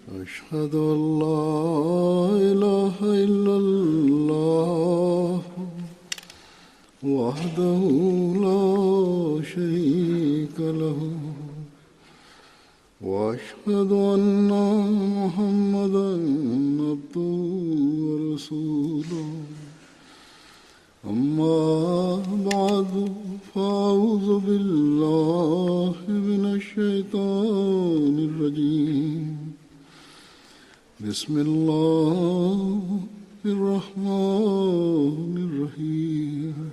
أشهد أن لا إله إلا الله وحده لا شريك له وأشهد أن محمدا عبده ورسوله أما بعد فأعوذ بالله من الشيطان الرجيم بسم الله الرحمن الرحيم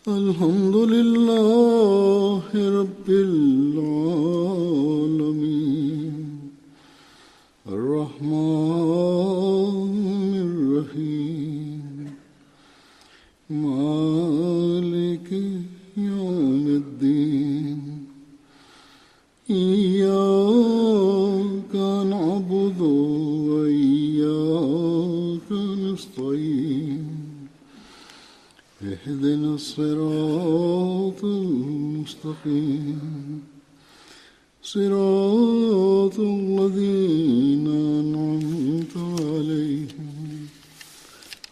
الحمد لله رب العالمين الرحمن الرحيم مالك يوم الدين إياك نعبد وإياك نستعين اهدنا الصراط المستقيم صراط الذين أنعمت عليهم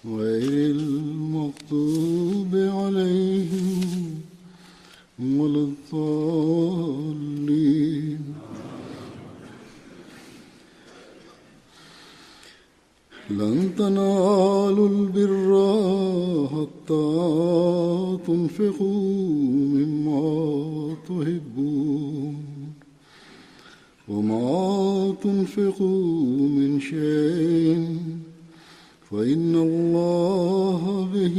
غير المغضوب عليهم ولا الضالين لن تنالوا البر حتى تنفقوا مما تحبون وما تنفقوا من شيء فإن الله به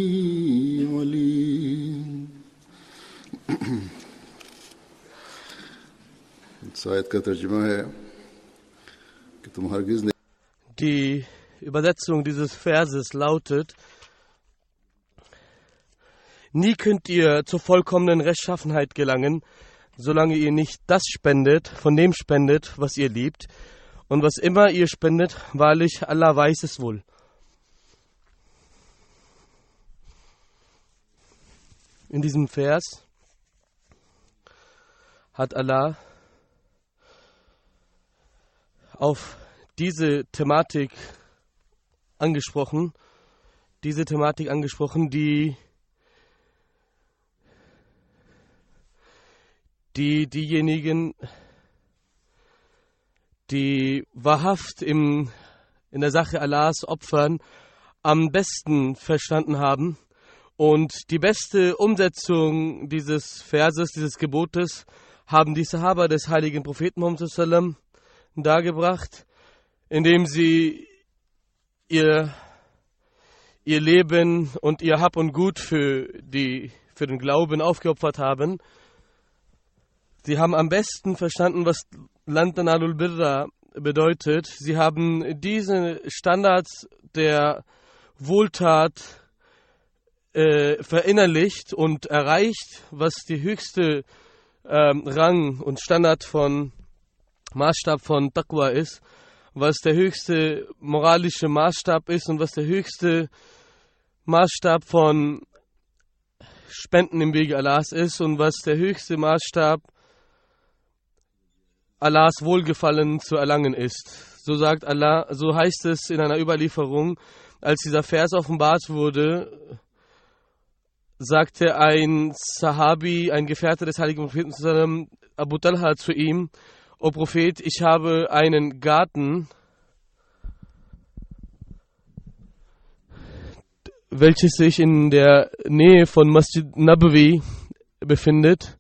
عليم. आयत का तर्जुमा है कि तुम हरगिज़ नहीं. Die Übersetzung dieses Verses lautet: Nie könnt ihr zur vollkommenen Rechtschaffenheit gelangen, solange ihr nicht das spendet, von dem spendet, was ihr liebt. Und was immer ihr spendet, wahrlich, Allah weiß es wohl. In diesem Vers hat Allah auf diese Thematik angesprochen, diejenigen, die wahrhaft in der Sache Allahs opfern, am besten verstanden haben. Und die beste Umsetzung dieses Verses, dieses Gebotes, haben die Sahaba des heiligen Propheten Muhammad sallallahu alaihi wasallam dargebracht, indem sie ihr Leben und ihr Hab und Gut für den Glauben aufgeopfert haben. Sie haben am besten verstanden, was Lan tanalul birra bedeutet. Sie haben diese Standards der Wohltat verinnerlicht und erreicht, was die höchste Rang und Standard von Maßstab von Taqwa ist, was der höchste moralische Maßstab ist und was der höchste Maßstab von Spenden im Wege Allahs ist und was der höchste Maßstab Allahs Wohlgefallen zu erlangen ist. So sagt Allah, so heißt es in einer Überlieferung, als dieser Vers offenbart wurde, sagte ein Sahabi, ein Gefährte des heiligen Propheten Abu Talha zu ihm: O Prophet, ich habe einen Garten, welches sich in der Nähe von Masjid Nabawi befindet.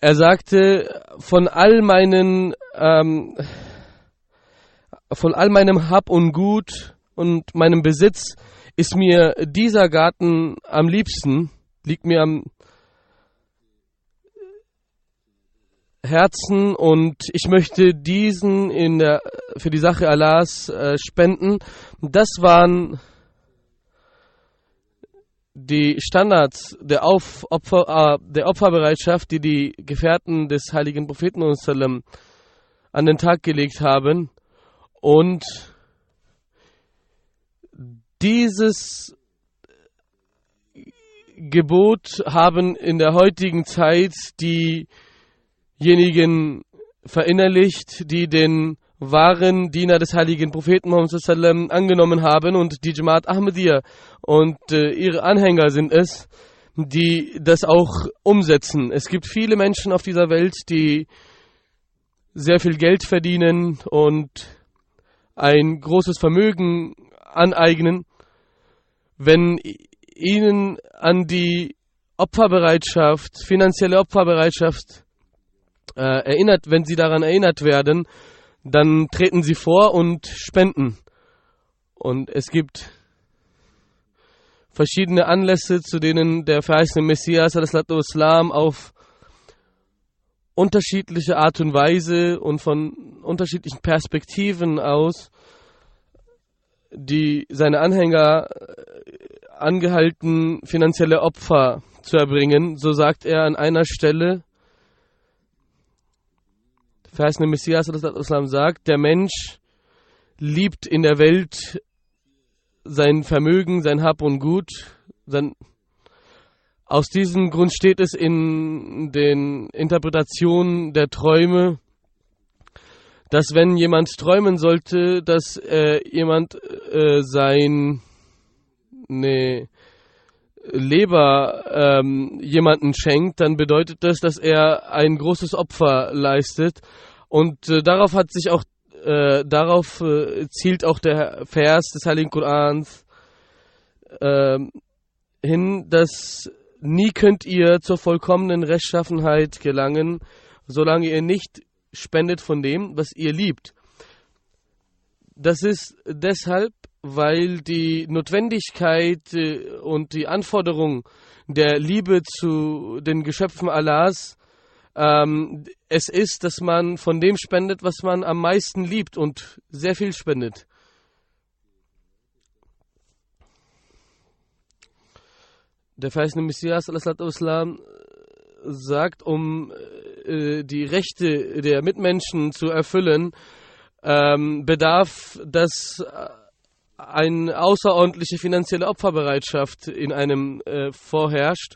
Er sagte, von all meinem Hab und Gut und meinem Besitz ist mir dieser Garten am liebsten, liegt mir am Herzen und ich möchte diesen für die Sache Allahs spenden. Das waren die Standards der Opferbereitschaft, die die Gefährten des heiligen Propheten an den Tag gelegt haben. Und dieses Gebot haben in der heutigen Zeit die verinnerlicht, die den wahren Diener des heiligen Propheten Muhammad sallallahu alaihi wasallam angenommen haben, und die Jamaat Ahmadiyya und ihre Anhänger sind es, die das auch umsetzen. Es gibt viele Menschen auf dieser Welt, die sehr viel Geld verdienen und ein großes Vermögen aneignen. Wenn ihnen an die Opferbereitschaft, finanzielle Opferbereitschaft wenn sie daran erinnert werden, dann treten sie vor und spenden. Und es gibt verschiedene Anlässe, zu denen der verheißene Messias al-Islam auf unterschiedliche Art und Weise und von unterschiedlichen Perspektiven aus seine Anhänger angehalten, finanzielle Opfer zu erbringen. So sagt er an einer Stelle, der verheißene Messias al-Islam sagt, der Mensch liebt in der Welt sein Vermögen, sein Hab und Gut. Aus diesem Grund steht es in den Interpretationen der Träume, dass wenn jemand träumen sollte, dass jemand seine Leber jemanden schenkt, dann bedeutet das, dass er ein großes Opfer leistet. Und darauf zielt auch der Vers des Heiligen Korans hin, dass nie könnt ihr zur vollkommenen Rechtschaffenheit gelangen, solange ihr nicht spendet von dem, was ihr liebt. Das ist deshalb, weil die Notwendigkeit und die Anforderung der Liebe zu den Geschöpfen Allahs es ist, dass man von dem spendet, was man am meisten liebt, und sehr viel spendet. Der verheißene Messias al-Islam sagt, um die Rechte der Mitmenschen zu erfüllen, bedarf das eine außerordentliche finanzielle Opferbereitschaft in einem vorherrscht.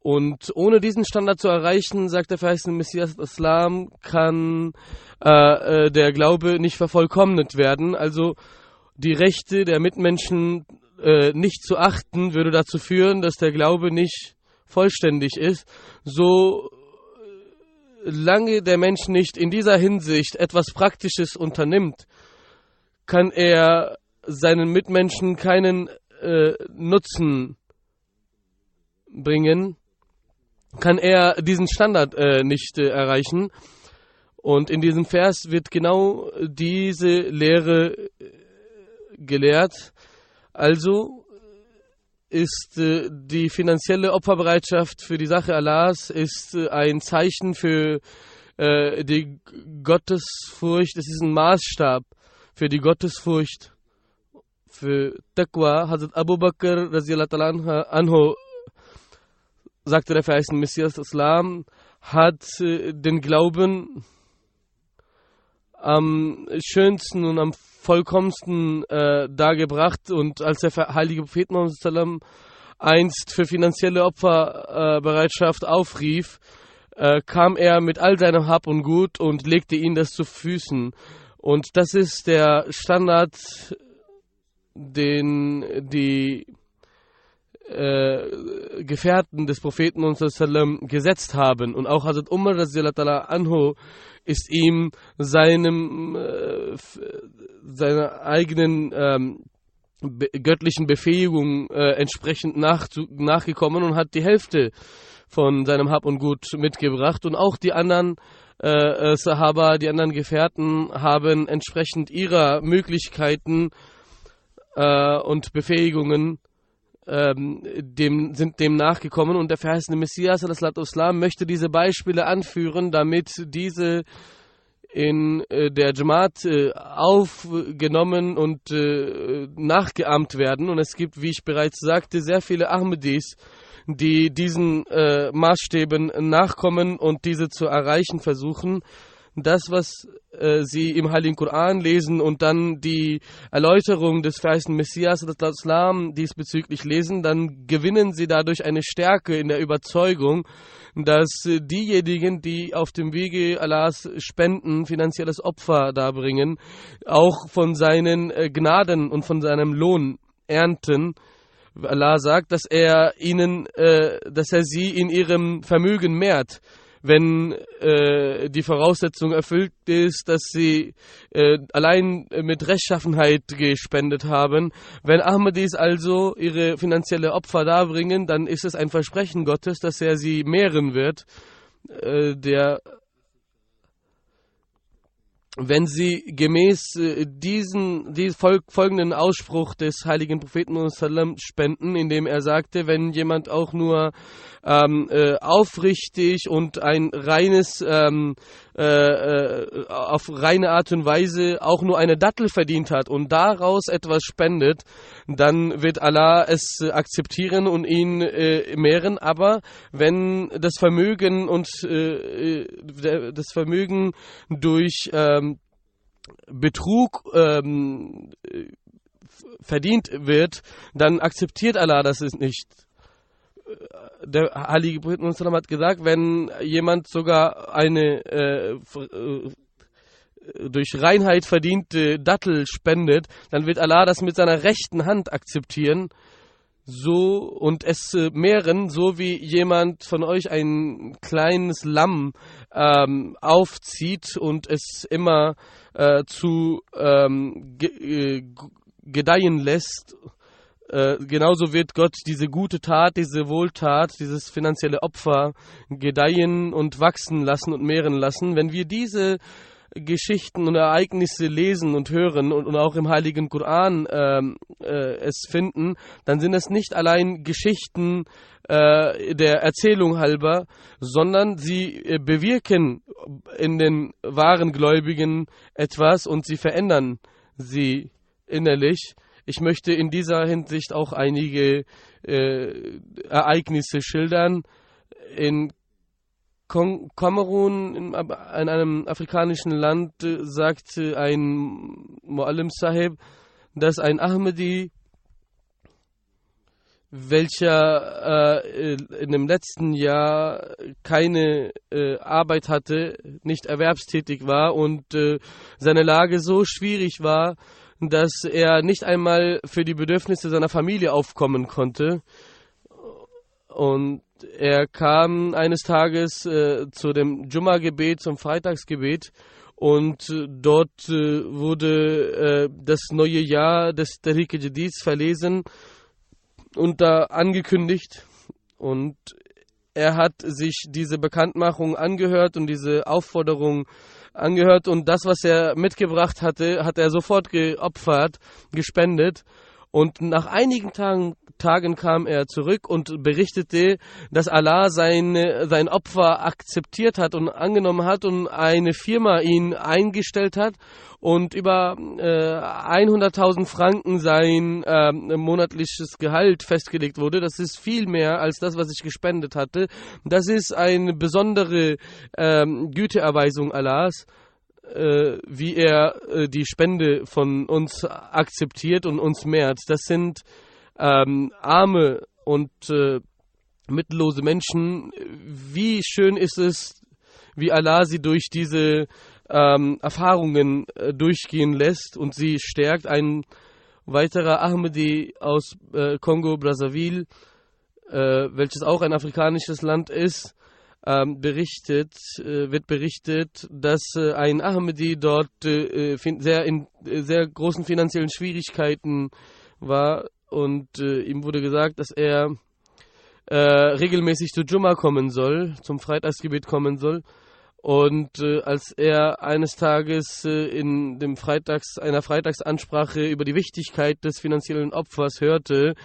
Und ohne diesen Standard zu erreichen, sagt der verheißene Messias al-Islam, kann der Glaube nicht vervollkommnet werden. Also die Rechte der Mitmenschen nicht zu achten, würde dazu führen, dass der Glaube nicht vollständig ist. So lange der Mensch nicht in dieser Hinsicht etwas Praktisches unternimmt, kann er seinen Mitmenschen keinen Nutzen bringen, kann er diesen Standard nicht erreichen. Und in diesem Vers wird genau diese Lehre gelehrt. Also ist die finanzielle Opferbereitschaft für die Sache Allahs ist ein Zeichen für die Gottesfurcht. Es ist ein Maßstab für die Gottesfurcht, für Taqwa. Hazrat Abu Bakr radhiyallahu anhu, sagte der verheißene Messias Islam, hat den Glauben am schönsten und am vollkommensten dargebracht, und als der heilige Prophet Muhammad sallam einst für finanzielle Opferbereitschaft aufrief, kam er mit all seinem Hab und Gut und legte ihnen das zu Füßen. Und das ist der Standard, den die Gefährten des Propheten Muhammad sallam gesetzt haben. Und auch Hazrat Umar radhiyallahu anhu ist ihm seiner eigenen göttlichen Befähigung entsprechend nachgekommen und hat die Hälfte von seinem Hab und Gut mitgebracht. Und auch die anderen Sahaba, die anderen Gefährten haben entsprechend ihrer Möglichkeiten und Befähigungen sind dem nachgekommen. Und der verheißene Messias al-Islam möchte diese Beispiele anführen, damit diese in der Jamaat aufgenommen und nachgeahmt werden. Und es gibt, wie ich bereits sagte, sehr viele Ahmadis, die diesen Maßstäben nachkommen und diese zu erreichen versuchen. Das, was sie im Heiligen Koran lesen und dann die Erläuterung des verheißenen Messias al-Islam diesbezüglich lesen, dann gewinnen sie dadurch eine Stärke in der Überzeugung, dass diejenigen, die auf dem Wege Allahs spenden, finanzielles Opfer darbringen, auch von seinen Gnaden und von seinem Lohn ernten. Allah sagt, dass er sie in ihrem Vermögen mehrt, wenn die Voraussetzung erfüllt ist, dass sie allein mit Rechtschaffenheit gespendet haben. Wenn Ahmadis also ihre finanzielle Opfer darbringen, dann ist es ein Versprechen Gottes, dass er sie mehren wird. Wenn sie gemäß folgenden Ausspruch des heiligen Propheten spenden, indem er sagte, wenn jemand auch nur aufrichtig und ein reines, auf reine Art und Weise auch nur eine Dattel verdient hat und daraus etwas spendet, dann wird Allah es akzeptieren und ihn mehren. Aber wenn das Vermögen durch Betrug verdient wird, dann akzeptiert Allah das nicht. Der heilige Prophet hat gesagt, wenn jemand sogar eine durch Reinheit verdiente Dattel spendet, dann wird Allah das mit seiner rechten Hand akzeptieren und es mehren, so wie jemand von euch ein kleines Lamm aufzieht und es immer gedeihen lässt. Genauso wird Gott diese gute Tat, diese Wohltat, dieses finanzielle Opfer gedeihen und wachsen lassen und mehren lassen. Wenn wir diese Geschichten und Ereignisse lesen und hören und auch im Heiligen Koran es finden, dann sind es nicht allein Geschichten der Erzählung halber, sondern sie bewirken in den wahren Gläubigen etwas und sie verändern sie innerlich. Ich möchte in dieser Hinsicht auch einige Ereignisse schildern. In Kamerun, in einem afrikanischen Land, sagte ein Muallim Sahib, dass ein Ahmadi, welcher in dem letzten Jahr keine Arbeit hatte, nicht erwerbstätig war und seine Lage so schwierig war, dass er nicht einmal für die Bedürfnisse seiner Familie aufkommen konnte. Und er kam eines Tages zu dem Jumma-Gebet, zum Freitagsgebet, und dort wurde das neue Jahr des Tariq Jadid verlesen und da angekündigt. Und er hat sich diese Bekanntmachung angehört und diese Aufforderung angehört, und das, was er mitgebracht hatte, hat er sofort geopfert, gespendet. Und nach einigen Tagen kam er zurück und berichtete, dass Allah sein Opfer akzeptiert hat und angenommen hat und eine Firma ihn eingestellt hat und über 100.000 Franken sein monatliches Gehalt festgelegt wurde. Das ist viel mehr als das, was ich gespendet hatte. Das ist eine besondere Güteerweisung Allahs, wie er die Spende von uns akzeptiert und uns mehrt. Das sind arme und mittellose Menschen. Wie schön ist es, wie Allah sie durch diese Erfahrungen durchgehen lässt und sie stärkt. Ein weiterer Ahmadi aus Kongo-Brazzaville, welches auch ein afrikanisches Land ist, wird berichtet, dass ein Ahmadi dort in sehr großen finanziellen Schwierigkeiten war, und ihm wurde gesagt, dass er regelmäßig zu Jumma kommen soll, zum Freitagsgebet kommen soll. Und als er eines Tages in einer Freitagsansprache über die Wichtigkeit des finanziellen Opfers hörte,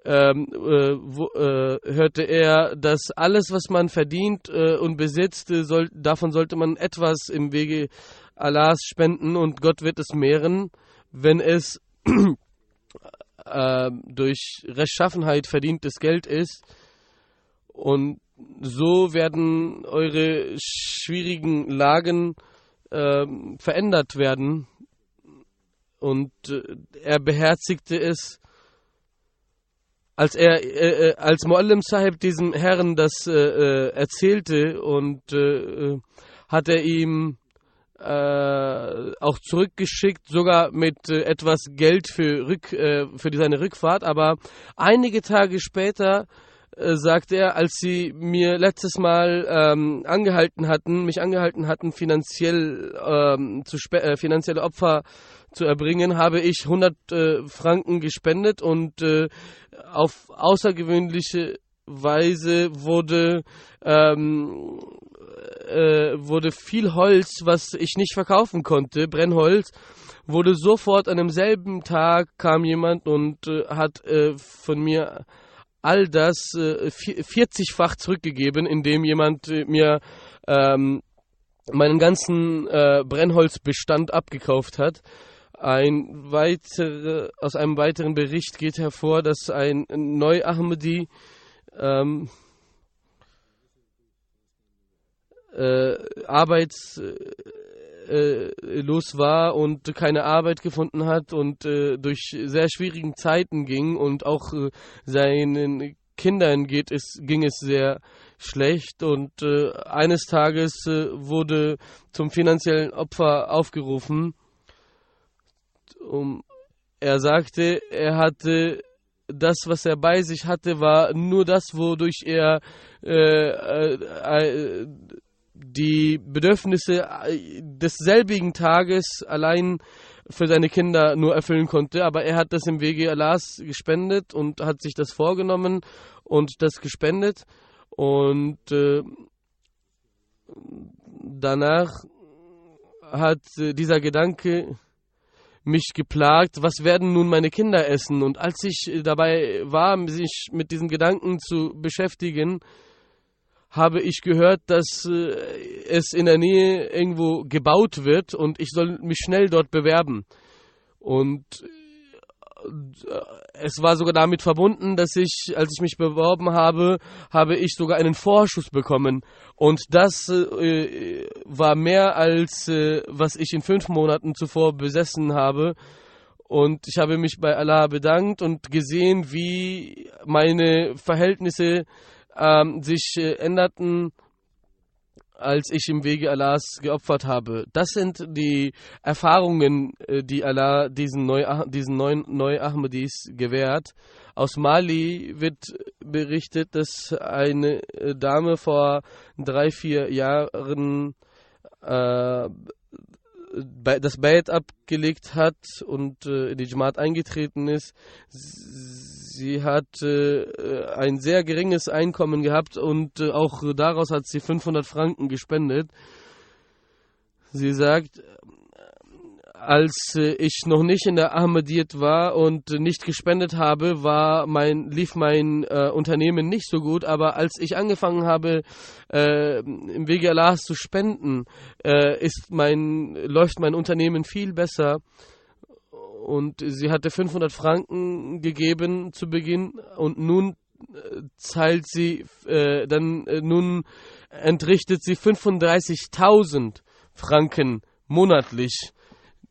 hörte er, dass alles, was man verdient und besitzt, davon sollte man etwas im Wege Allahs spenden, und Gott wird es mehren, wenn es durch Rechtschaffenheit verdientes Geld ist. Und so werden eure schwierigen Lagen verändert werden. Und er beherzigte es, als Muallim Sahib diesem Herrn das erzählte und hat er ihm auch zurückgeschickt, sogar mit etwas Geld für seine Rückfahrt. Aber einige Tage später sagte er, als sie mir letztes Mal mich angehalten hatten, finanzielle Opfer zu erbringen, habe ich 100 Franken gespendet und auf außergewöhnliche Weise wurde viel Holz, was ich nicht verkaufen konnte, Brennholz, wurde sofort an demselben Tag, kam jemand und hat von mir all das 40-fach zurückgegeben, indem jemand mir meinen ganzen Brennholzbestand abgekauft hat. Aus einem weiteren Bericht geht hervor, dass ein Neu-Ahmadi arbeitslos war und keine Arbeit gefunden hat und durch sehr schwierigen Zeiten ging und auch seinen Kindern ging es sehr schlecht und eines Tages wurde zum finanziellen Opfer aufgerufen. Er sagte, er hatte das, was er bei sich hatte, war nur das, wodurch er die Bedürfnisse desselbigen Tages allein für seine Kinder nur erfüllen konnte. Aber er hat das im Wege Allahs gespendet und hat sich das vorgenommen und das gespendet. Und danach hat dieser Gedanke mich geplagt, was werden nun meine Kinder essen? Und als ich dabei war, sich mit diesen Gedanken zu beschäftigen, habe ich gehört, dass es in der Nähe irgendwo gebaut wird und ich soll mich schnell dort bewerben. Und es war sogar damit verbunden, dass als ich mich beworben habe, habe ich sogar einen Vorschuss bekommen. Und das war mehr als was ich in 5 Monaten zuvor besessen habe. Und ich habe mich bei Allah bedankt und gesehen, wie meine Verhältnisse sich änderten, als ich im Wege Allahs geopfert habe. Das sind die Erfahrungen, die Allah diesen neuen Neu-Ahmadis gewährt. Aus Mali wird berichtet, dass eine Dame vor 3-4 Jahren das Bayt abgelegt hat und in die Jamaat eingetreten ist. Sie hat ein sehr geringes Einkommen gehabt und auch daraus hat sie 500 Franken gespendet. Sie sagt, als ich noch nicht in der Ahmadiyyat war und nicht gespendet habe, lief mein Unternehmen nicht so gut. Aber als ich angefangen habe, im Wege Allahs zu spenden, läuft mein Unternehmen viel besser. Und sie hatte 500 Franken gegeben zu Beginn und nun nun entrichtet sie 35.000 Franken monatlich,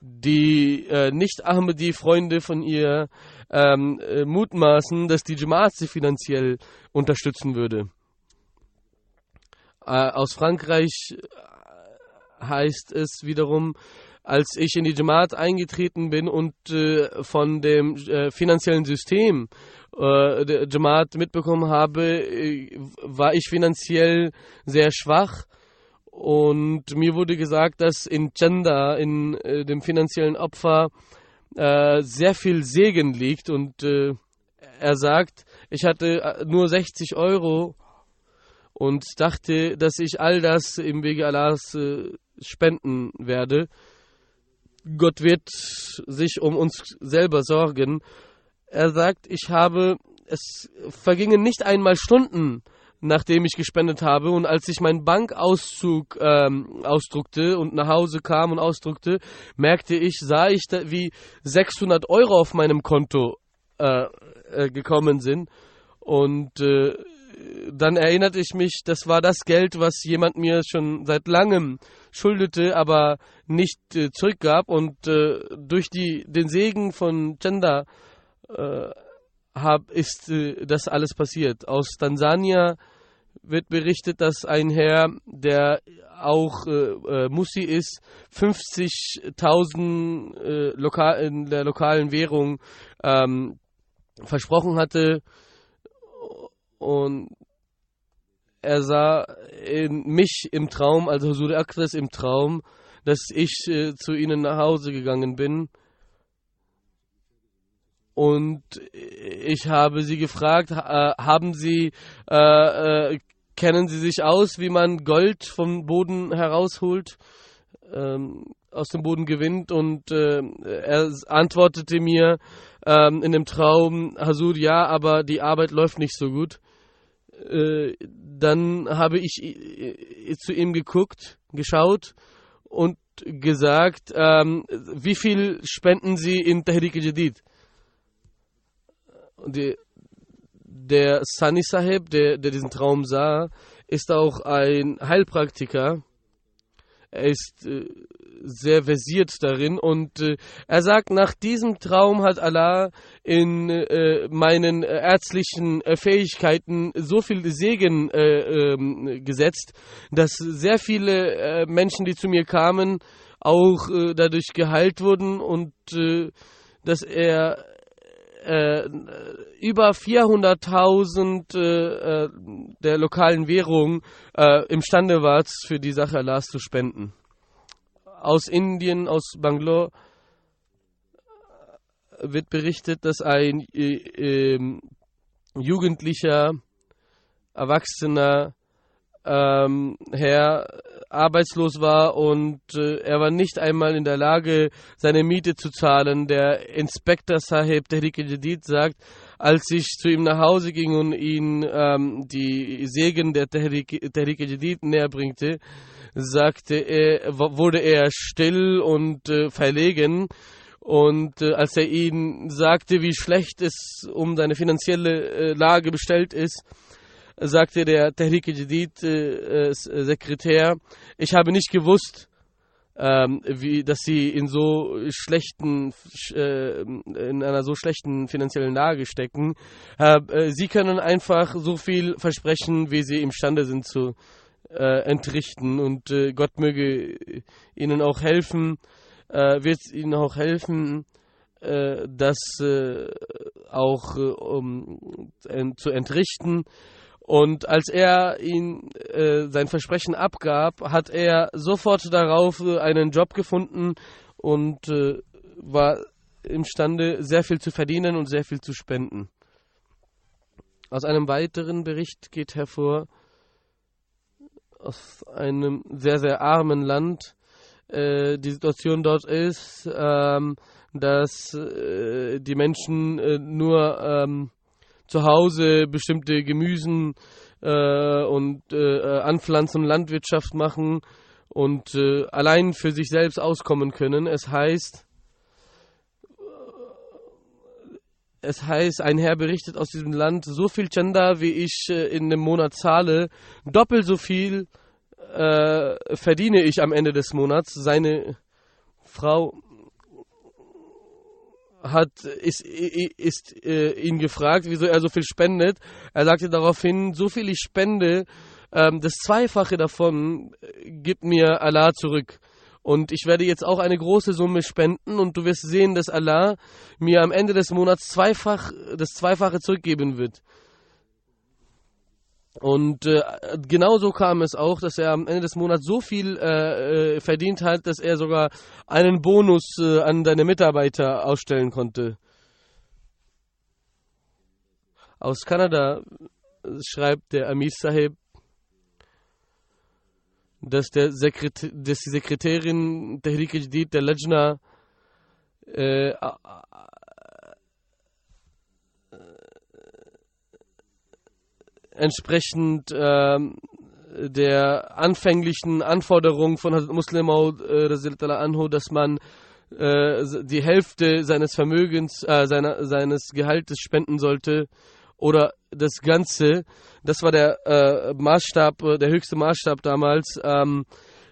die Nicht-Ahmadi-Freunde von ihr mutmaßen, dass die Jamaat sie finanziell unterstützen würde. Aus Frankreich heißt es wiederum, als ich in die Jamaat eingetreten bin und von dem finanziellen System der Jamaat mitbekommen habe, war ich finanziell sehr schwach. Und mir wurde gesagt, dass in Chanda, in dem finanziellen Opfer, sehr viel Segen liegt. Und er sagt, ich hatte nur 60 Euro und dachte, dass ich all das im Wege Allahs spenden werde. Gott wird sich um uns selber sorgen. Er sagt, es vergingen nicht einmal Stunden, nachdem ich gespendet habe, und als ich meinen Bankauszug ausdruckte und nach Hause kam und ausdruckte, sah ich, wie 600 Euro auf meinem Konto gekommen sind. Und dann erinnerte ich mich, das war das Geld, was jemand mir schon seit langem schuldete, aber nicht zurückgab. Und durch den Segen von Chanda ist das alles passiert. Aus Tansania wird berichtet, dass ein Herr, der auch Musi ist, 50.000 in der lokalen Währung versprochen hatte, und er sah mich im Traum, also Huzur Akras im Traum, dass ich zu ihnen nach Hause gegangen bin. Und ich habe sie gefragt, kennen Sie sich aus, wie man Gold vom Boden herausholt, aus dem Boden gewinnt? Und er antwortete mir in dem Traum, Huzur, ja, aber die Arbeit läuft nicht so gut. Dann habe ich zu ihm geschaut und gesagt, wie viel spenden Sie in Tehrik Jadid? Der Sani Sahib, der diesen Traum sah, ist auch ein Heilpraktiker. Er ist sehr versiert darin, und er sagt, nach diesem Traum hat Allah in meinen ärztlichen Fähigkeiten so viel Segen gesetzt, dass sehr viele Menschen, die zu mir kamen, auch dadurch geheilt wurden, und dass er über 400.000 der lokalen Währung imstande war, für die Sache Allahs zu spenden. Aus Indien, aus Bangalore wird berichtet, dass ein jugendlicher, erwachsener Herr arbeitslos war, und er war nicht einmal in der Lage, seine Miete zu zahlen. Der Inspektor Sahib Tehrik Jadid sagt, als ich zu ihm nach Hause ging und ihn die Segen der Tehrik Jadid näher bringte, wurde er still und verlegen. Und als er ihm sagte, wie schlecht es um seine finanzielle Lage bestellt ist, sagte der Tehrik Jadid Sekretär, ich habe nicht gewusst, dass sie in einer so schlechten finanziellen Lage stecken. Sie können einfach so viel versprechen, wie sie imstande sind zu entrichten, und Gott möge ihnen auch helfen, wird ihnen auch helfen, das auch zu entrichten. Und als er sein Versprechen abgab, hat er sofort darauf einen Job gefunden und war imstande, sehr viel zu verdienen und sehr viel zu spenden. Aus einem weiteren Bericht geht hervor, aus einem sehr, sehr armen Land, die Situation dort ist, dass die Menschen nur zu Hause bestimmte Gemüsen und Anpflanzen und Landwirtschaft machen und allein für sich selbst auskommen können. Es heißt, ein Herr berichtet aus diesem Land, so viel Chanda, wie ich in einem Monat zahle, doppelt so viel verdiene ich am Ende des Monats. Seine Frau ist ihn gefragt, wieso er so viel spendet. Er sagte daraufhin, so viel ich spende, das Zweifache davon gibt mir Allah zurück. Und ich werde jetzt auch eine große Summe spenden, und du wirst sehen, dass Allah mir am Ende des Monats das Zweifache zurückgeben wird. Und genauso kam es auch, dass er am Ende des Monats so viel verdient hat, dass er sogar einen Bonus an seine Mitarbeiter ausstellen konnte. Aus Kanada schreibt der Amir Sahib, dass die Sekretärin Tehrik Jadid der Lajna entsprechend der anfänglichen Anforderung von Hazrat Muslim Maud anhu, dass man die Hälfte seines Vermögens, seines Gehaltes spenden sollte oder das Ganze. Das war der Maßstab, der höchste Maßstab damals.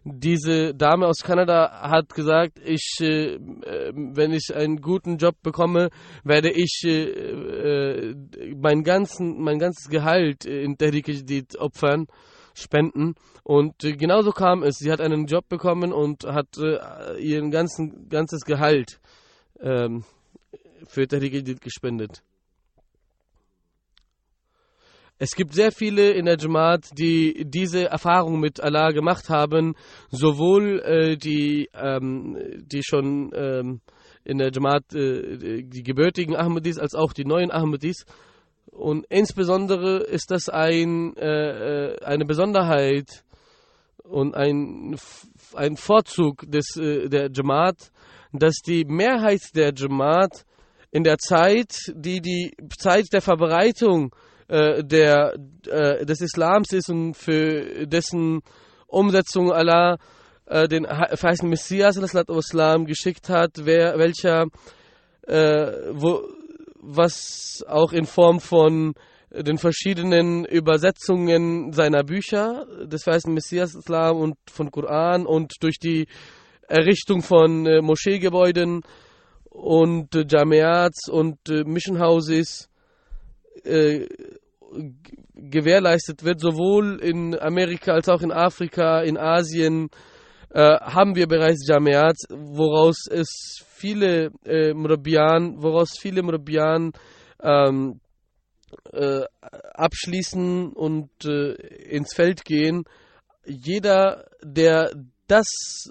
Diese Dame aus Kanada hat gesagt, wenn ich einen guten Job bekomme, werde ich mein ganzes Gehalt in Tehrik-e-Jadid opfern, spenden. Und genauso kam es. Sie hat einen Job bekommen und hat ihr ganzes Gehalt für Tehrik-e-Jadid gespendet. Es gibt sehr viele in der Jamaat, die diese Erfahrung mit Allah gemacht haben, sowohl die schon in der Jamaat die gebürtigen Ahmadis als auch die neuen Ahmadis. Und insbesondere ist das eine Besonderheit und ein Vorzug der Jamaat, dass die Mehrheit der Jamaat in der Zeit, die Zeit der Verbreitung des Islams ist und für dessen Umsetzung Allah den verheißenen Messias Islam geschickt hat, was auch in Form von den verschiedenen Übersetzungen seiner Bücher des verheißenen Messias Islam und von Koran und durch die Errichtung von Moscheegebäuden und Jamiats und Mission Houses gewährleistet wird, sowohl in Amerika als auch in Afrika, in Asien, haben wir bereits Jamiats, woraus viele Murabbiyan abschließen und ins Feld gehen. Jeder, der das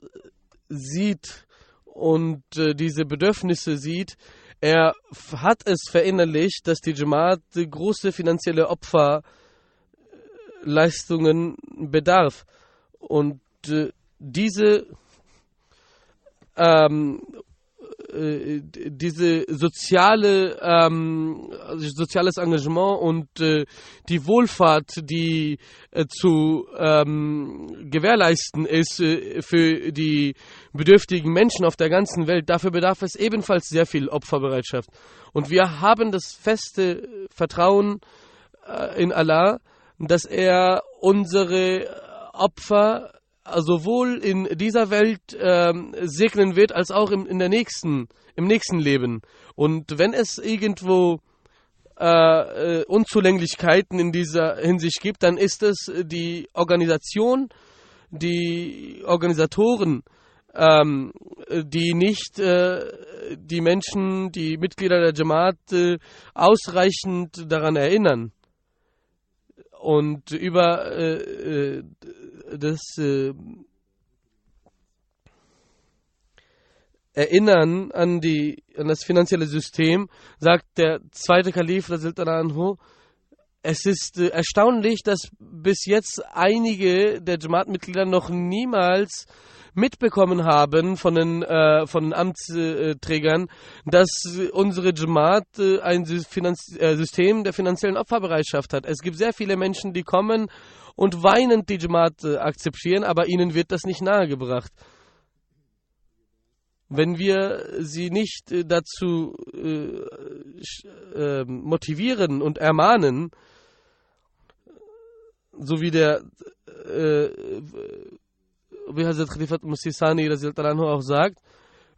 sieht und diese Bedürfnisse sieht, er hat es verinnerlicht, dass die Jamaat große finanzielle Opferleistungen bedarf. Und diese soziales Engagement und die Wohlfahrt, die zu gewährleisten ist für die bedürftigen Menschen auf der ganzen Welt, dafür bedarf es ebenfalls sehr viel Opferbereitschaft. Und wir haben das feste Vertrauen in Allah, dass er unsere Opfer sowohl in dieser Welt segnen wird, als auch im nächsten Leben. Und wenn es irgendwo Unzulänglichkeiten in dieser Hinsicht gibt, dann ist es die Organisatoren, die nicht die Menschen, die Mitglieder der Jamaat ausreichend daran erinnern. Und über das Erinnern an das finanzielle System sagt der zweite Kalif, es ist erstaunlich, dass bis jetzt einige der Jamaat-Mitglieder noch niemals mitbekommen haben von den Amtsträgern, dass unsere Jamaat ein System der finanziellen Opferbereitschaft hat. Es gibt sehr viele Menschen, die kommen und weinend die Jamaat akzeptieren, aber ihnen wird das nicht nahegebracht. Wenn wir sie nicht dazu motivieren und ermahnen, so wie wie Hazrat Khalifat Masih Sani auch sagt,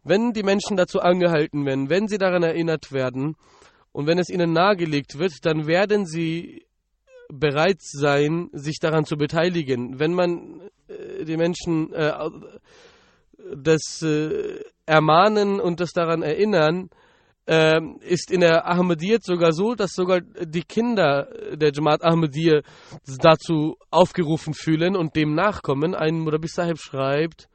wenn die Menschen dazu angehalten werden, wenn sie daran erinnert werden und wenn es ihnen nahegelegt wird, dann werden sie bereit sein, sich daran zu beteiligen. Wenn man die Menschen das Ermahnen und das daran erinnern, ist in der Ahmadiyyat sogar so, dass sogar die Kinder der Jamaat Ahmadiyya dazu aufgerufen fühlen und dem nachkommen. Ein Murabbi Sahib schreibt,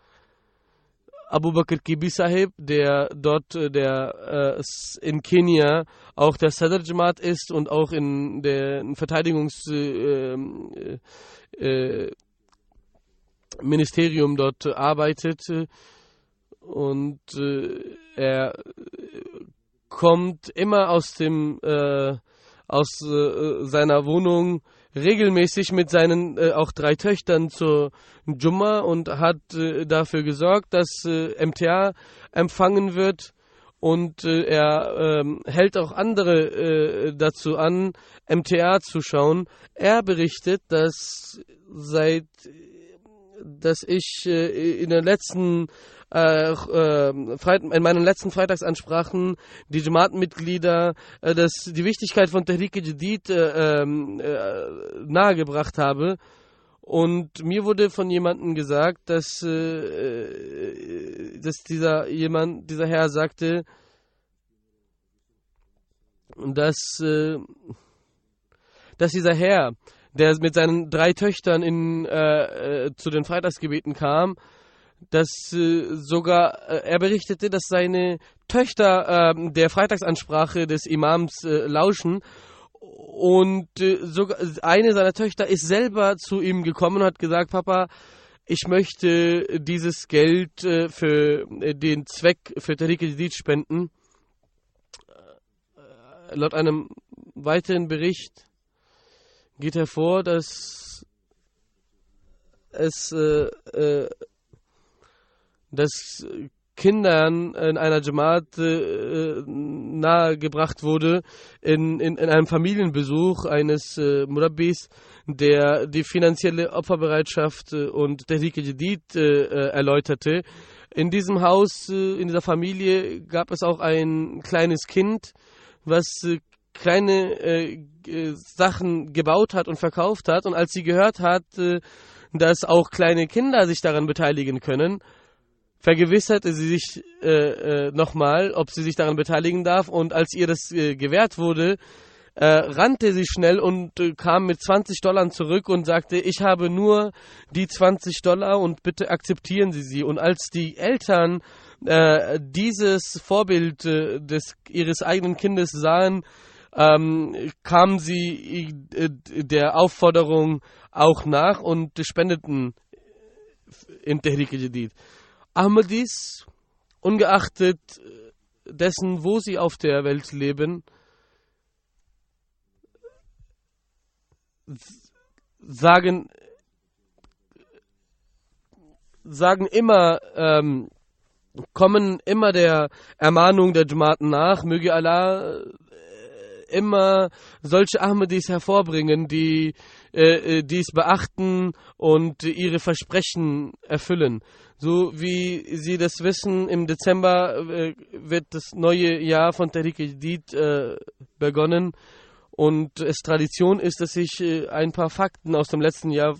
Abu Bakr Kibi Sahib, der dort in Kenia auch der Sadr Jamaat ist und auch in der Verteidigungsministerium dort arbeitet, und er kommt immer aus seiner Wohnung regelmäßig mit seinen auch 3 Töchtern zur Jumma und hat dafür gesorgt, dass MTA empfangen wird, und er hält auch andere dazu an, MTA zu schauen. Er berichtet, dass seit dass ich in meinen letzten Freitagsansprachen die Jamaat-Mitglieder die Wichtigkeit von Tehrik-e-Jadid nahegebracht habe. Und mir wurde von jemandem gesagt, dass dieser Herr sagte, dass dieser Herr, der mit seinen 3 Töchtern zu den Freitagsgebeten kam, dass er berichtete, dass seine Töchter der Freitagsansprache des Imams lauschen. Und sogar eine seiner Töchter ist selber zu ihm gekommen und hat gesagt, Papa, ich möchte dieses Geld für den Zweck für Tehrik-e-Jadid spenden. Laut einem weiteren Bericht geht hervor, dass dass Kindern in einer Jamaat nahegebracht wurde, in einem Familienbesuch eines Murabbis, der die finanzielle Opferbereitschaft und Tehrik-e-Jadid erläuterte. In diesem Haus, in dieser Familie gab es auch ein kleines Kind, was kleine Sachen gebaut hat und verkauft hat. Und als sie gehört hat, dass auch kleine Kinder sich daran beteiligen können, vergewisserte sie sich nochmal, ob sie sich daran beteiligen darf. Und als ihr das gewährt wurde, rannte sie schnell und kam mit $20 zurück und sagte, ich habe nur die $20 und bitte akzeptieren Sie sie. Und als die Eltern dieses Vorbild ihres eigenen Kindes sahen, kamen sie der Aufforderung auch nach und spendeten in Tehrik-e-Jadid. Ahmadis, ungeachtet dessen, wo sie auf der Welt leben, sagen immer, kommen immer der Ermahnung der Jamaten nach, möge Allah immer solche Ahmadis hervorbringen, die dies beachten und ihre Versprechen erfüllen. So wie Sie das wissen, im Dezember wird das neue Jahr von Tehrik-e-Jadid begonnen. Und es Tradition ist, dass ich ein paar Fakten aus dem letzten Jahr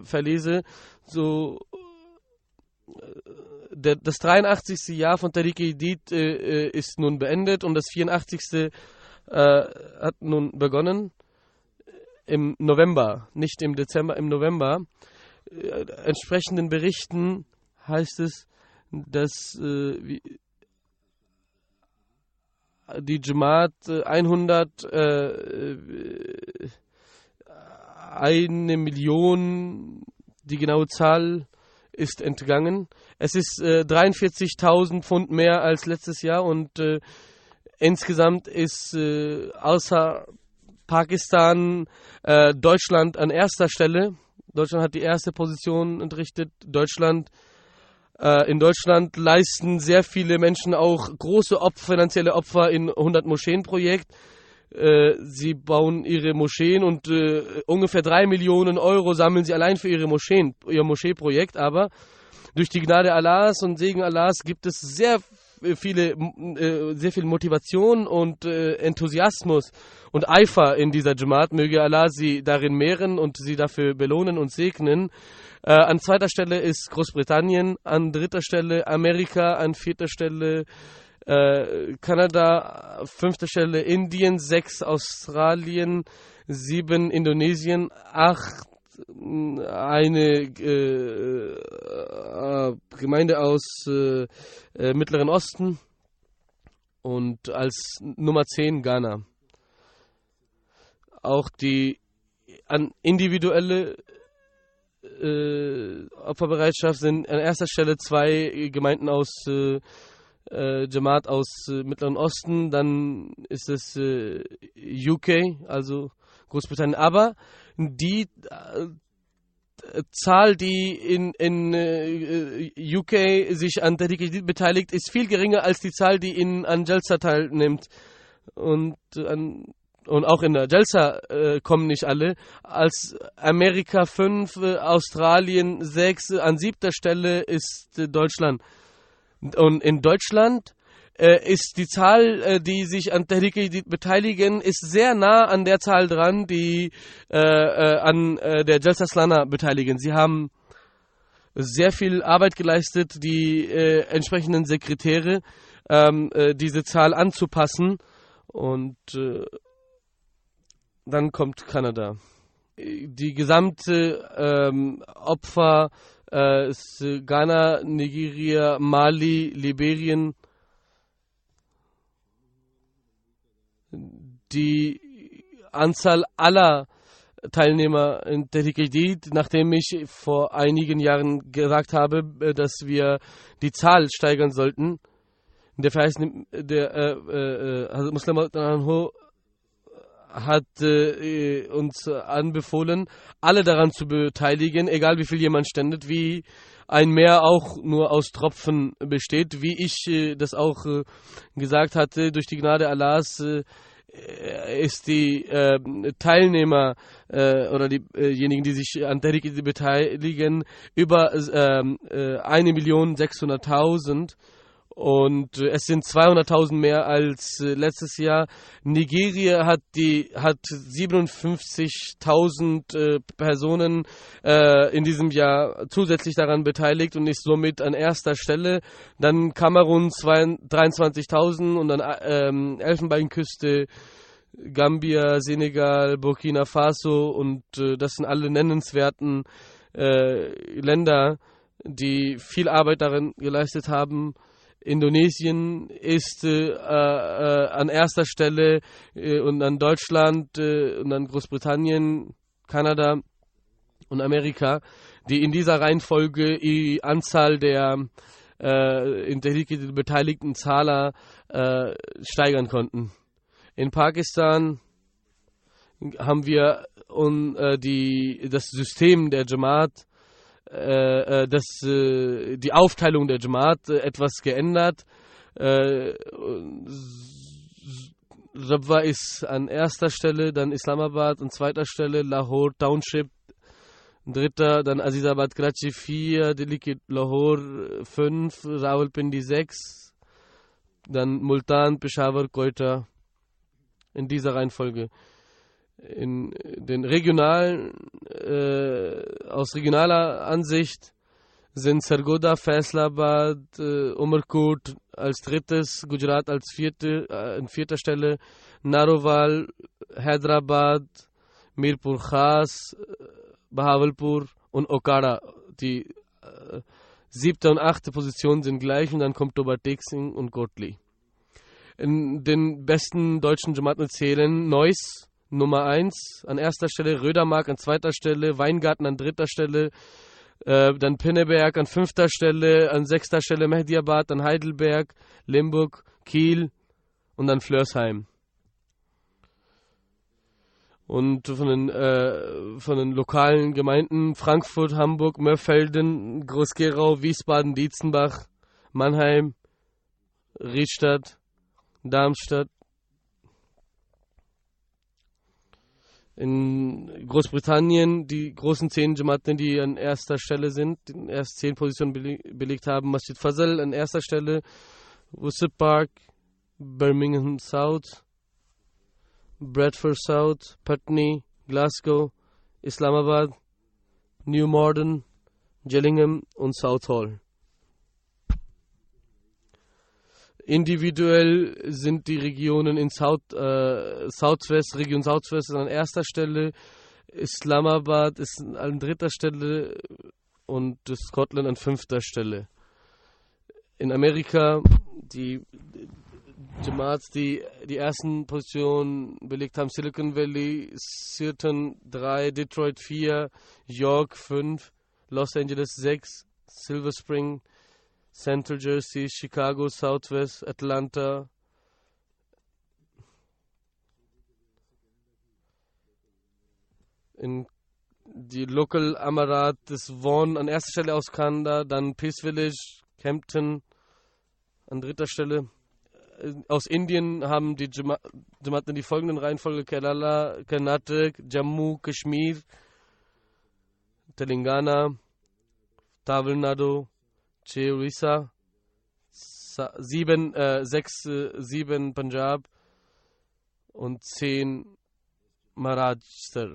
verlese. So, das 83. Jahr von Tehrik-e-Jadid ist nun beendet und das 84. Hat nun begonnen. Im November, nicht im Dezember, im November. Entsprechenden Berichten heißt es, dass die Jamaat 1 Million, die genaue Zahl ist entgangen. Es ist 43.000 Pfund mehr als letztes Jahr und insgesamt ist außer Pakistan Deutschland an erster Stelle. Deutschland hat die erste Position entrichtet. In Deutschland leisten sehr viele Menschen auch große finanzielle Opfer in 100 Moscheen-Projekt. Sie bauen ihre Moscheen und ungefähr 3 Millionen Euro sammeln sie allein für ihr Moschee-Projekt. Aber durch die Gnade Allahs und Segen Allahs gibt es sehr viel Motivation und Enthusiasmus und Eifer in dieser Jamaat. Möge Allah sie darin mehren und sie dafür belohnen und segnen. An 2. Stelle ist Großbritannien, an 3. Stelle Amerika, an 4. Eine Kanada, 5. Stelle Indien, 6 Australien, 7 Indonesien, 8 eine Gemeinde aus Mittleren Osten und als Nummer 10 Ghana. Auch die individuelle Opferbereitschaft sind an erster Stelle 2 Gemeinden aus Jamaat aus Mittleren Osten, dann ist es UK, also Großbritannien, aber die Zahl, die in UK sich an Tehrik-e-Jadid beteiligt, ist viel geringer als die Zahl, die an Jalsa teilnimmt. Und Und auch in der Jalsa kommen nicht alle. Als Amerika 5, Australien 6, an 7. Stelle ist Deutschland. Und in Deutschland ist die Zahl, die sich an Tehrik Jadid beteiligen, ist sehr nah an der Zahl dran, die an der Jalsa Salana beteiligen. Sie haben sehr viel Arbeit geleistet, die entsprechenden Sekretäre diese Zahl anzupassen. Und dann kommt Kanada. Die gesamte Opfer ist Ghana, Nigeria, Mali, Liberien. Die Anzahl aller Teilnehmer in Tehrik Jadid, nachdem ich vor einigen Jahren gesagt habe, dass wir die Zahl steigern sollten. Der Verheißung der Muslim Anho hat uns anbefohlen, alle daran zu beteiligen, egal wie viel jemand spendet, wie ein Meer auch nur aus Tropfen besteht, wie ich das auch gesagt hatte, durch die Gnade Allahs ist die Teilnehmer oder diejenigen, die sich an Tehrik Jadid beteiligen, über 1.600.000. Und es sind 200.000 mehr als letztes Jahr. Nigeria hat 57.000 Personen in diesem Jahr zusätzlich daran beteiligt und ist somit an erster Stelle. Dann Kamerun 23.000 und dann Elfenbeinküste, Gambia, Senegal, Burkina Faso und das sind alle nennenswerten Länder, die viel Arbeit darin geleistet haben. Indonesien ist an erster Stelle und dann Deutschland und dann Großbritannien, Kanada und Amerika, die in dieser Reihenfolge die Anzahl der in Tehrik Jadid beteiligten Zahler steigern konnten. In Pakistan haben wir das System der Jamaat, die Aufteilung der Jamaat etwas geändert. Rabwa ist an erster Stelle, dann Islamabad an zweiter Stelle, Lahore Township dritter, dann Azizabad Karachi 4, Delhi Lahore 5, Rawalpindi 6, dann Multan, Peshawar, Quetta in dieser Reihenfolge. In den regionalen, aus regionaler Ansicht sind Sargodha, Faisalabad, Umarkot als drittes, Gujarat als an vierter Stelle, Narowal, Hyderabad, Mirpur Khas, Bahawalpur und Okada. Die 7. und 8. Position sind gleich und dann kommt Toba-Tek Singh und Kotli. In den besten deutschen Jamaten zählen Neuss Nummer 1 an erster Stelle, Rödermark an zweiter Stelle, Weingarten an dritter Stelle, dann Pinneberg an 5. Stelle, an 6. Stelle Mehdiabad, dann Heidelberg, Limburg, Kiel und dann Flörsheim. Und von den lokalen Gemeinden Frankfurt, Hamburg, Mörfelden, Groß-Gerau, Wiesbaden, Dietzenbach, Mannheim, Riedstadt, Darmstadt. In Großbritannien die großen 10 Jamaten, die an erster Stelle sind, die erst 10 Positionen belegt haben. Masjid Fazal an erster Stelle, Worcester Park, Birmingham South, Bradford South, Putney, Glasgow, Islamabad, New Morden, Gillingham und Southall. Individuell sind die Regionen in Southwest, Region Southwest ist an erster Stelle, Islamabad ist an dritter Stelle und Scotland an 5. Stelle. In Amerika die Jamaats, die ersten Positionen belegt haben, Silicon Valley, Seton 3, Detroit 4, York 5, Los Angeles 6, Silver Spring, Central Jersey, Chicago, Southwest, Atlanta. In die Local Amarat des Vaughan an erster Stelle aus Kanada, dann Peace Village, Campton an dritter Stelle, aus Indien haben die Jamaat in die folgenden Reihenfolge: Kerala, Karnataka, Jammu, Kashmir, Telangana, Tamil Nadu, Orissa, 7 Punjab und 10 Maharashtra.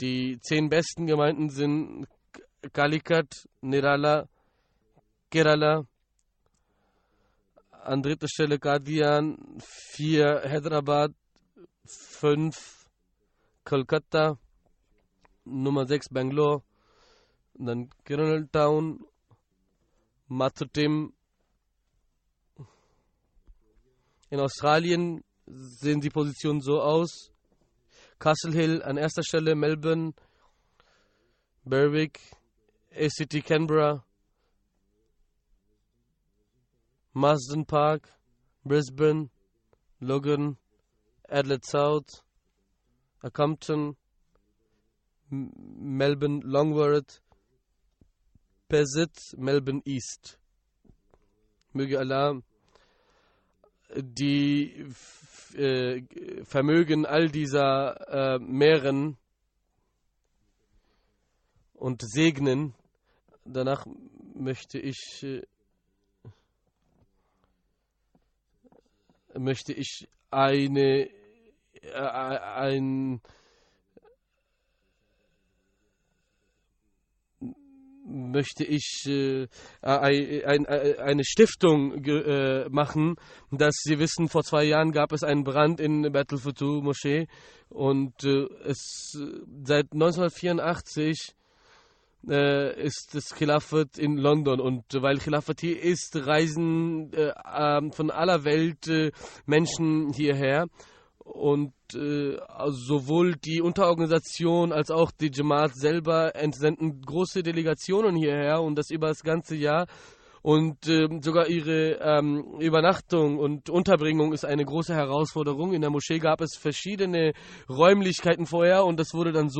Die 10 besten Gemeinden sind Calicut, Nirala, Kerala, an dritter Stelle Qadian, 4 Hyderabad, 5 Kolkata, Nummer 6 Bangalore, dann Colonel Town, Mathutim. In Australien sehen die Positionen so aus: Castle Hill an erster Stelle, Melbourne, Berwick, ACT Canberra, Marsden Park, Brisbane, Logan, Adelaide South, Accompton, Melbourne Longworth, Pesit, Melbourne East. Möge Allah die Vermögen all dieser mehren und segnen. Danach möchte ich eine Stiftung machen, dass Sie wissen, vor 2 Jahren gab es einen Brand in Battle Futu Moschee und seit 1984 ist das Khilafat in London, und weil Khilafat hier ist, reisen von aller Welt Menschen hierher, und sowohl die Unterorganisation als auch die Jamaat selber entsenden große Delegationen hierher, und das über das ganze Jahr, und sogar ihre Übernachtung und Unterbringung ist eine große Herausforderung. In der Moschee gab es verschiedene Räumlichkeiten vorher, und das wurde dann das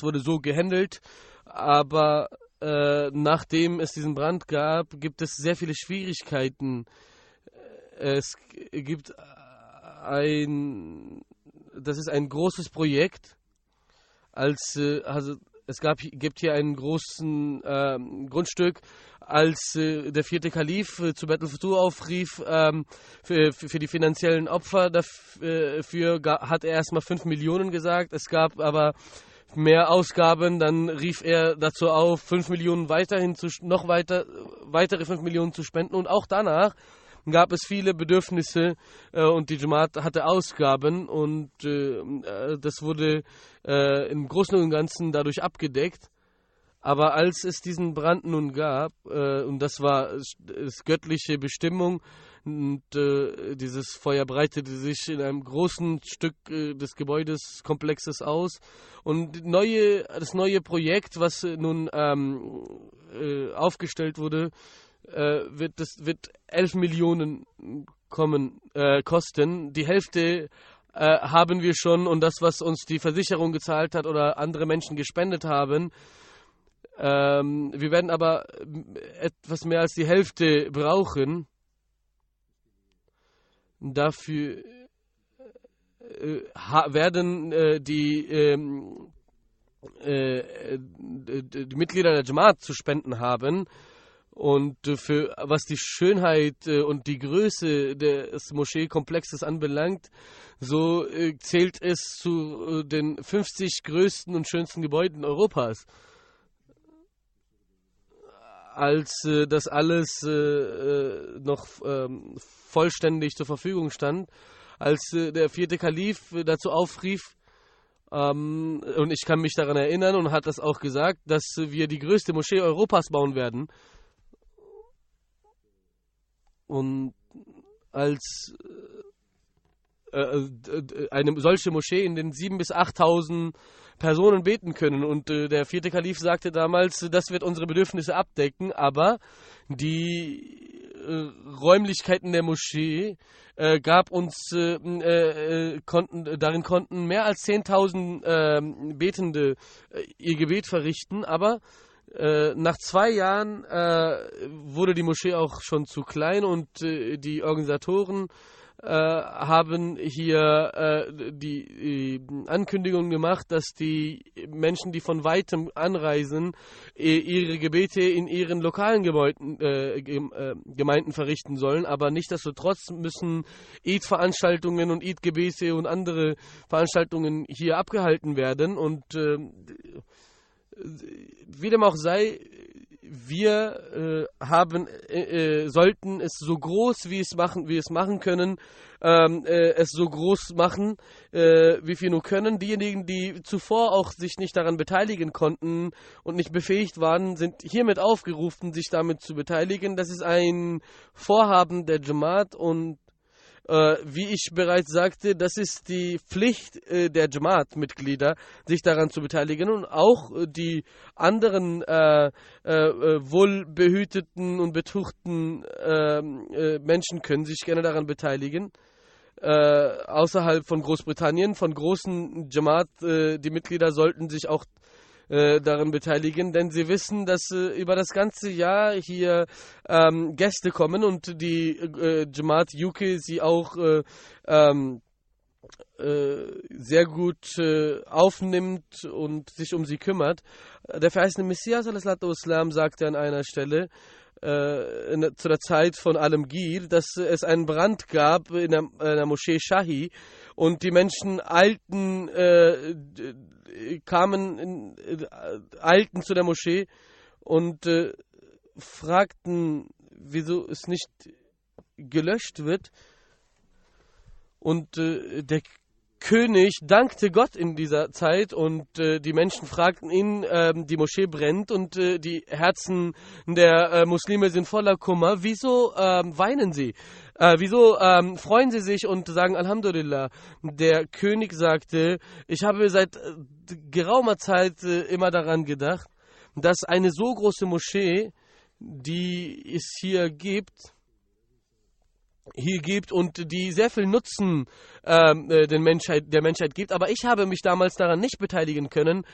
wurde so gehandelt, aber nachdem es diesen Brand gab, gibt es sehr viele Schwierigkeiten. Es gibt das ist ein großes Projekt. Gibt hier einen großen Grundstück, als der 4. Kalif zu Battle Futu aufrief für die finanziellen Opfer. Dafür hat er erstmal 5 Millionen gesagt. Es gab aber mehr Ausgaben. Dann rief er dazu auf, 5 Millionen weitere 5 Millionen zu spenden. Und auch danach gab es viele Bedürfnisse und die Jamaat hatte Ausgaben, und das wurde im Großen und Ganzen dadurch abgedeckt. Aber als es diesen Brand nun gab, und das war göttliche Bestimmung, und dieses Feuer breitete sich in einem großen Stück des Gebäudeskomplexes aus, und das neue Projekt, was nun aufgestellt wurde, wird 11 Millionen kosten. Die Hälfte haben wir schon, und das, was uns die Versicherung gezahlt hat oder andere Menschen gespendet haben. Wir werden aber etwas mehr als die Hälfte brauchen. Dafür werden die Mitglieder der Jamaat zu spenden haben. Und für was die Schönheit und die Größe des Moscheekomplexes anbelangt, so zählt es zu den 50 größten und schönsten Gebäuden Europas. Als das alles noch vollständig zur Verfügung stand, als der 4. Kalif dazu aufrief, und ich kann mich daran erinnern und hat das auch gesagt, dass wir die größte Moschee Europas bauen werden. Und als eine solche Moschee, in den 7.000 bis 8.000 Personen beten können. Und der 4. Kalif sagte damals, das wird unsere Bedürfnisse abdecken, aber die Räumlichkeiten der Moschee konnten mehr als 10.000 Betende ihr Gebet verrichten, aber Nach 2 Jahren wurde die Moschee auch schon zu klein und die Organisatoren haben hier die Ankündigung gemacht, dass die Menschen, die von weitem anreisen, ihre Gebete in ihren lokalen Gemeinden verrichten sollen. Aber nichtsdestotrotz müssen Eid-Veranstaltungen und Eid-Gebete und andere Veranstaltungen hier abgehalten werden. Und wie dem auch sei, wir sollten es so groß, wie es machen können, es so groß machen, wie wir nur können. Diejenigen, die zuvor auch sich nicht daran beteiligen konnten und nicht befähigt waren, sind hiermit aufgerufen, sich damit zu beteiligen. Das ist ein Vorhaben der Jamaat und wie ich bereits sagte, das ist die Pflicht der Jamaat-Mitglieder, sich daran zu beteiligen, und auch die anderen wohlbehüteten und betuchten Menschen können sich gerne daran beteiligen. Außerhalb von Großbritannien, von großen Jamaat, die Mitglieder sollten sich auch daran beteiligen, denn sie wissen, dass über das ganze Jahr hier Gäste kommen und die Jamaat UK sie auch sehr gut aufnimmt und sich um sie kümmert. Der verheißene Messias ﷺ sagte an einer Stelle zu der Zeit von Alamgir, dass es einen Brand gab in der Moschee Shahi und die Menschen eilten zu der Moschee und fragten, wieso es nicht gelöscht wird. Und der König dankte Gott in dieser Zeit und die Menschen fragten ihn, die Moschee brennt und die Herzen der Muslime sind voller Kummer. Wieso weinen sie? Wieso freuen sie sich und sagen Alhamdulillah? Der König sagte, ich habe seit geraumer Zeit immer daran gedacht, dass eine so große Moschee, die es hier gibt und die sehr viel Nutzen der Menschheit gibt. Aber ich habe mich damals daran nicht beteiligen können.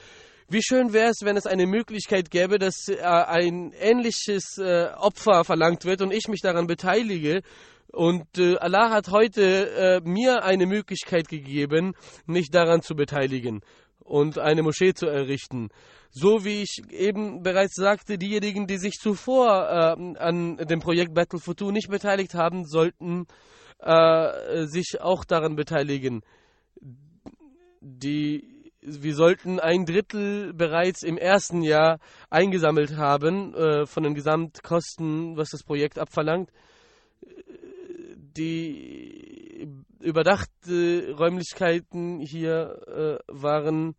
Wie schön wäre es, wenn es eine Möglichkeit gäbe, dass ein ähnliches Opfer verlangt wird und ich mich daran beteilige. Und Allah hat heute mir eine Möglichkeit gegeben, mich daran zu beteiligen und eine Moschee zu errichten. So wie ich eben bereits sagte, diejenigen, die sich zuvor an dem Projekt Battle for Two nicht beteiligt haben, sollten sich auch daran beteiligen. Wir sollten 1/3 bereits im ersten Jahr eingesammelt haben von den Gesamtkosten, was das Projekt abverlangt. Die überdachte Räumlichkeiten hier waren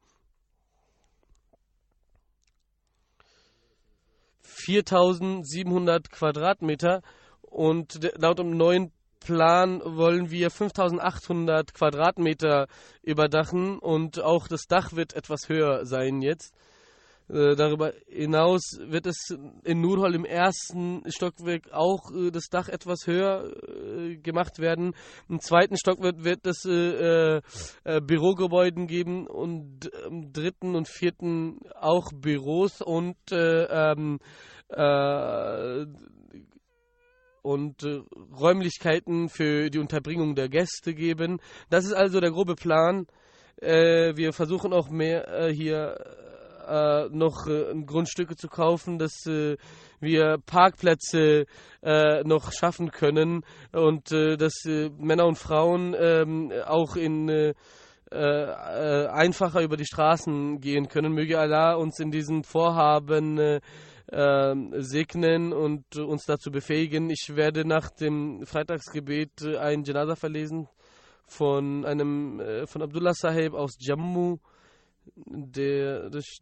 4.700 Quadratmeter und laut dem neuen Plan wollen wir 5.800 Quadratmeter überdachen und auch das Dach wird etwas höher sein jetzt. Darüber hinaus wird es in Nurhol im ersten Stockwerk auch das Dach etwas höher gemacht werden. Im zweiten Stock wird es Bürogebäuden geben und im dritten und vierten auch Büros und Räumlichkeiten für die Unterbringung der Gäste geben. Das ist also der grobe Plan. Wir versuchen auch mehr hier noch Grundstücke zu kaufen, dass wir Parkplätze noch schaffen können und dass Männer und Frauen auch einfacher über die Straßen gehen können. Möge Allah uns in diesem Vorhaben segnen und uns dazu befähigen. Ich werde nach dem Freitagsgebet ein Janaza verlesen von Abdullah Sahib aus Jammu, der durch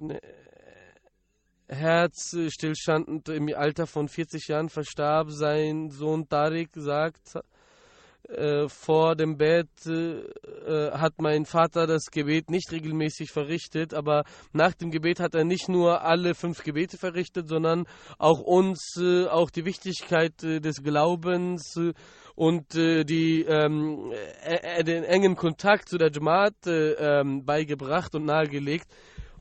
Herzstillstand im Alter von 40 Jahren verstarb. Sein Sohn Tariq sagt, vor dem Bett hat mein Vater das Gebet nicht regelmäßig verrichtet, aber nach dem Gebet hat er nicht nur alle 5 Gebete verrichtet, sondern auch uns auch die Wichtigkeit des Glaubens und den engen Kontakt zu der Jamaat beigebracht und nahegelegt.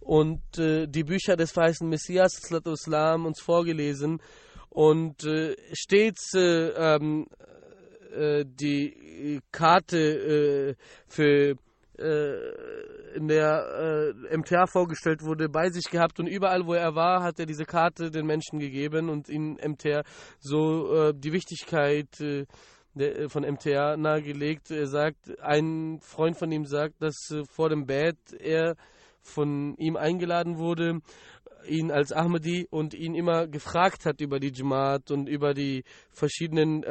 und die Bücher des verheißenen Messias Islam uns vorgelesen und stets die Karte für in der MTA vorgestellt wurde, bei sich gehabt, und überall, wo er war, hat er diese Karte den Menschen gegeben und ihnen MTA so die Wichtigkeit von MTA nahegelegt. Er sagt, ein Freund von ihm sagt, dass vor dem Bett er von ihm eingeladen wurde, ihn als Ahmadi, und ihn immer gefragt hat über die Jamaat und über die verschiedenen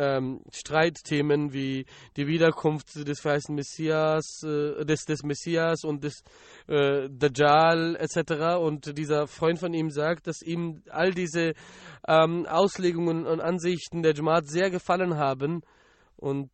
Streitthemen wie die Wiederkunft des verheißenen Messias, des Messias und des Dajjal etc. Und dieser Freund von ihm sagt, dass ihm all diese Auslegungen und Ansichten der Jamaat sehr gefallen haben. Und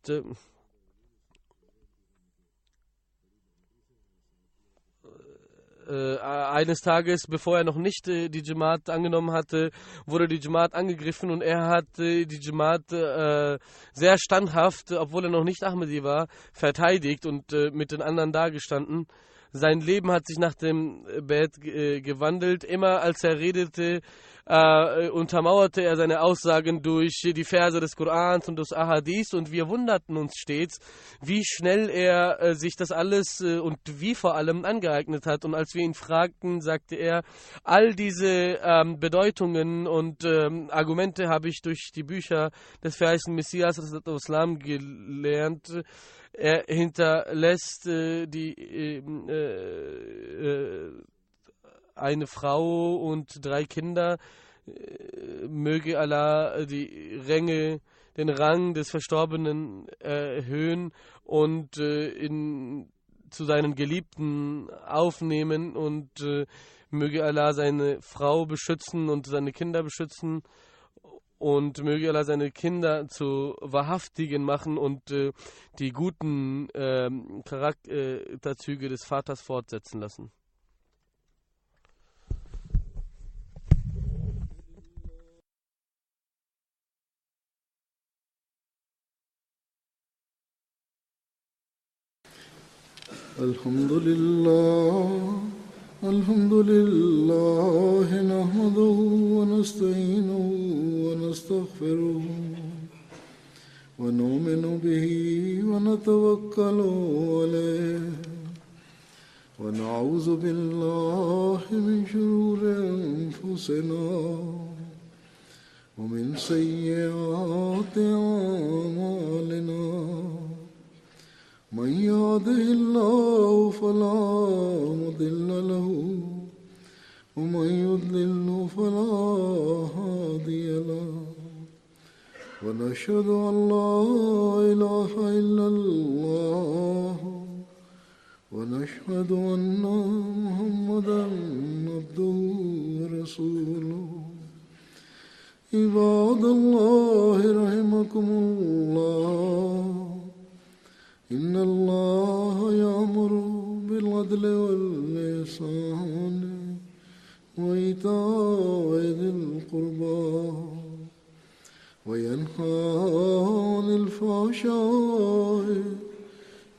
eines Tages, bevor er noch nicht die Jamaat angenommen hatte, wurde die Jamaat angegriffen, und er hat die Jamaat sehr standhaft, obwohl er noch nicht Ahmadi war, verteidigt und mit den anderen dagestanden. Sein Leben hat sich nach dem Bett gewandelt. Immer als er redete, untermauerte er seine Aussagen durch die Verse des Korans und des Ahadith, und wir wunderten uns stets, wie schnell er sich das alles und wie vor allem angeeignet hat. Und als wir ihn fragten, sagte er, all diese Bedeutungen und Argumente habe ich durch die Bücher des verheißenen Messias Islam gelernt. Er hinterlässt eine Frau und 3 Kinder. Möge Allah den Rang des Verstorbenen erhöhen und zu seinen Geliebten aufnehmen, und möge Allah seine Frau beschützen und seine Kinder beschützen, und möge Allah seine Kinder zu Wahrhaftigen machen und die guten Charakterzüge des Vaters fortsetzen lassen. الحمد لله نحمده ونستعينه ونستغفره ونؤمن به ونتوكل عليه ونعوذ بالله من شرور أنفسنا ومن سيئات أعمالنا من يهده الله فلا مضل له ومن يضلل فلا هادي له ونشهد أن لا إله إلا الله ونشهد أن محمدا عبده ورسوله عباد الله رحمكم الله إن الله يأمر بالعدل والإحسان وإيتاء ذي القربى وينهى عن الفحشاء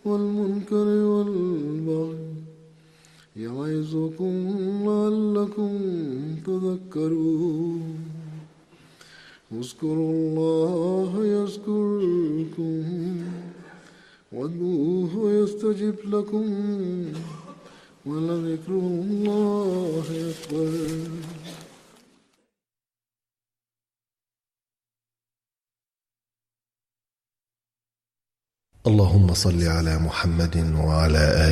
والمنكر والبغي يعظكم لعلكم تذكرون اذكروا الله يذكركم وادعوه يستجب لكم ولذكر الله أكبر. اللهم صل على محمد وعلى آله